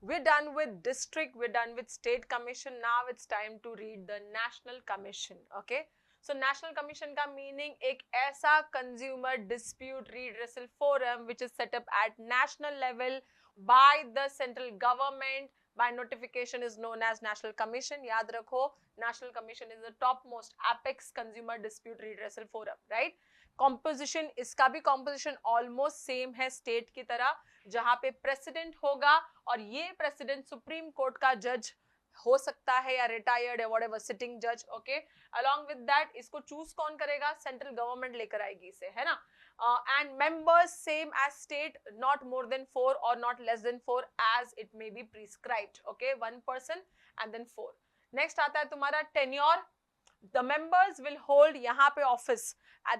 we're done with district, we're done with state commission. Now it's time to read the national commission. Okay, so national commission का meaning एक ऐसा consumer dispute redressal forum which is set up at national level by the central government by notification is known as national commission. याद रखो, national commission is the topmost apex consumer dispute redressal forum, right? Composition, इसका भी composition almost same है state की तरह, जहां पे president होगा और ये प्रेसिडेंट सुप्रीम कोर्ट का जज हो सकता है या रिटायर्ड है, व्हाटएवर, सिटिंग जज. ओके, अलोंग विद दैट इसको चूज कौन करेगा? सेंट्रल गवर्नमेंट लेकर आएगी इसे, है ना. And members same as state, not more than 4 और not less than 4 as it may be prescribed. Okay, 1 person and then 4. Next आता है तुम्हारा tenure. The members will hold यहाँ पे office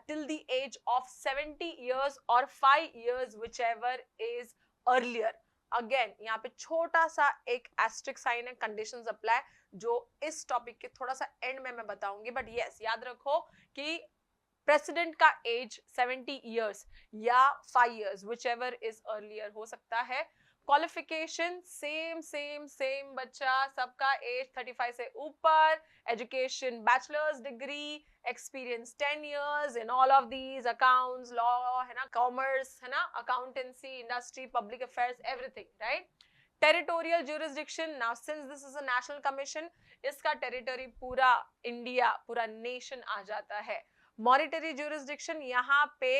till the age of 70 years or 5 years whichever is earlier. Again यहाँ पे छोटा सा एक asterisk sign है, conditions apply, जो इस topic के थोड़ा सा end में मैं बताऊंगी. But yes, याद रखो कि प्रेसिडेंट का एज 70 years या 5 years whichever is earlier हो सकता है. क्वालिफिकेशन सेम बच्चा, सबका एज 35 से ऊपर, education bachelors degree, experience 10 years in all of these, accounts, law, है ना, कॉमर्स, है ना, accountancy, industry, public affairs, everything, right. Territorial jurisdiction, now since this is a national commission, इसका टेरिटरी पूरा इंडिया, पूरा नेशन आ जाता है. मॉनिटरी ज्यूरिसडिक्शन, यहाँ पे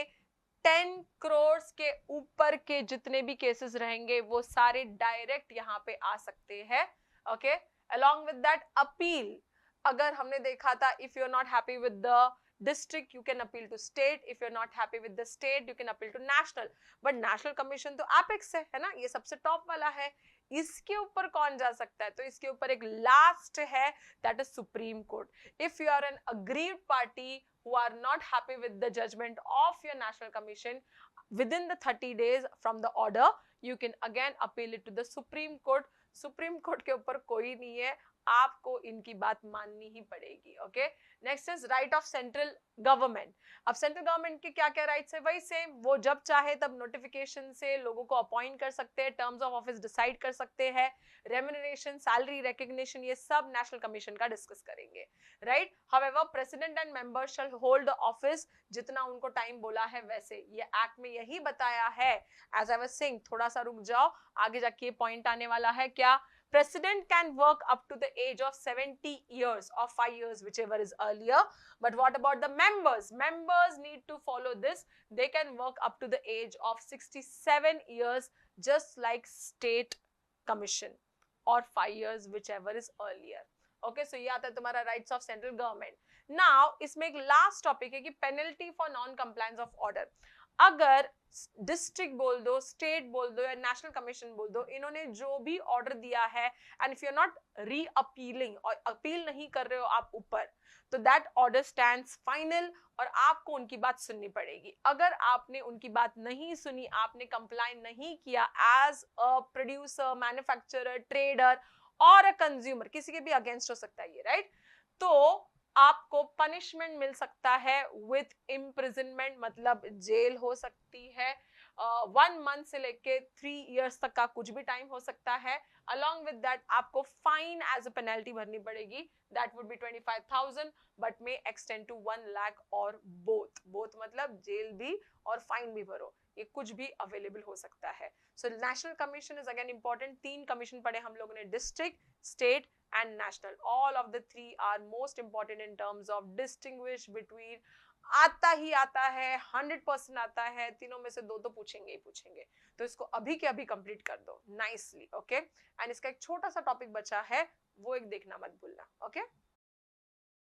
10 crores के ऊपर के जितने भी केसेस रहेंगे वो सारे डायरेक्ट यहाँ पे आ सकते हैं. Okay, along with that appeal, अगर हमने देखा था if you are not happy with the district you can appeal to state, if you're not happy with the state you can appeal to national. but national commission तो apex है ना, ये सबसे top वाला है. इसके ऊपर कौन जा सकता है? तो इसके ऊपर एक लास्ट है, that is supreme court. if you are an aggrieved party who are not happy with the judgment of your national commission within the 30 days from the order, you can again appeal it to the supreme court. Supreme court के ऊपर कोई नहीं है, आपको इनकी बात माननी ही पड़ेगी. Okay, next is right of central government. अब सेंट्रल गवर्नमेंट के क्या क्या राइट्स है? वही सेम, वो जब चाहे तब नोटिफिकेशन से लोगों को अपॉइंट कर सकते हैं, टर्म्स ऑफ ऑफिस डिसाइड कर सकते हैं, रेम्यूनरेशन, सैलरी, रिकग्निशन, ये सब नेशनल कमीशन का डिस्कस करेंगे, right. However president and members shall hold the office, जितना उनको टाइम बोला है वैसे, ये एक्ट में यही बताया है. एज आई वाज सेइंग, थोड़ा सा रुक जाओ, आगे जाके पॉइंट आने वाला है. क्या? President can work up to the age of 70 years or 5 years whichever is earlier. But what about the members? Members need to follow this. They can work up to the age of 67 years just like state commission or 5 years whichever is earlier. Okay, so ये आता है तुम्हारा rights of central government. Now इसमें एक last topic है कि penalty for non-compliance of order. अगर district बोल दो, स्टेट बोल दो या नेशनल कमीशन बोल दो, इन्होंने जो भी ऑर्डर दिया है and if you are not re appealing और अपील नहीं कर रहे हो आप ऊपर, तो दैट ऑर्डर स्टैंड्स फाइनल और आपको उनकी बात सुननी पड़ेगी. अगर आपने उनकी बात नहीं सुनी, आपने कंप्लाई नहीं किया as a producer, manufacturer, trader और अ कंज्यूमर, किसी के भी अगेंस्ट हो सकता है ये, राइट. तो आपको पनिशमेंट मिल सकता है विथ इम्प्रिजनमेंट, मतलब जेल हो सकती है, 1 month से लेके 3 years तक का कुछ भी टाइम हो सकता है. along with that आपको फाइन एज अ पेनल्टी भरनी पड़ेगी, that would be 25,000 but may extend to 1 lakh और both मतलब जेल भी और फाइन भी भरो, ये कुछ भी अवेलेबल हो सकता है. So national commission is again important. 3 commission पढ़े हम लोगों ने, district, state and national. all of the 3 are most important in terms of distinguish between. आता ही आता है, 100% आता है, तीनों में से 2 तो पूछेंगे ही पूछेंगे, तो इसको अभी के अभी कंप्लीट कर दो नाइसली. ओके, एंड इसका एक छोटा सा टॉपिक बचा है, वो एक देखना मत भूलना. ओके.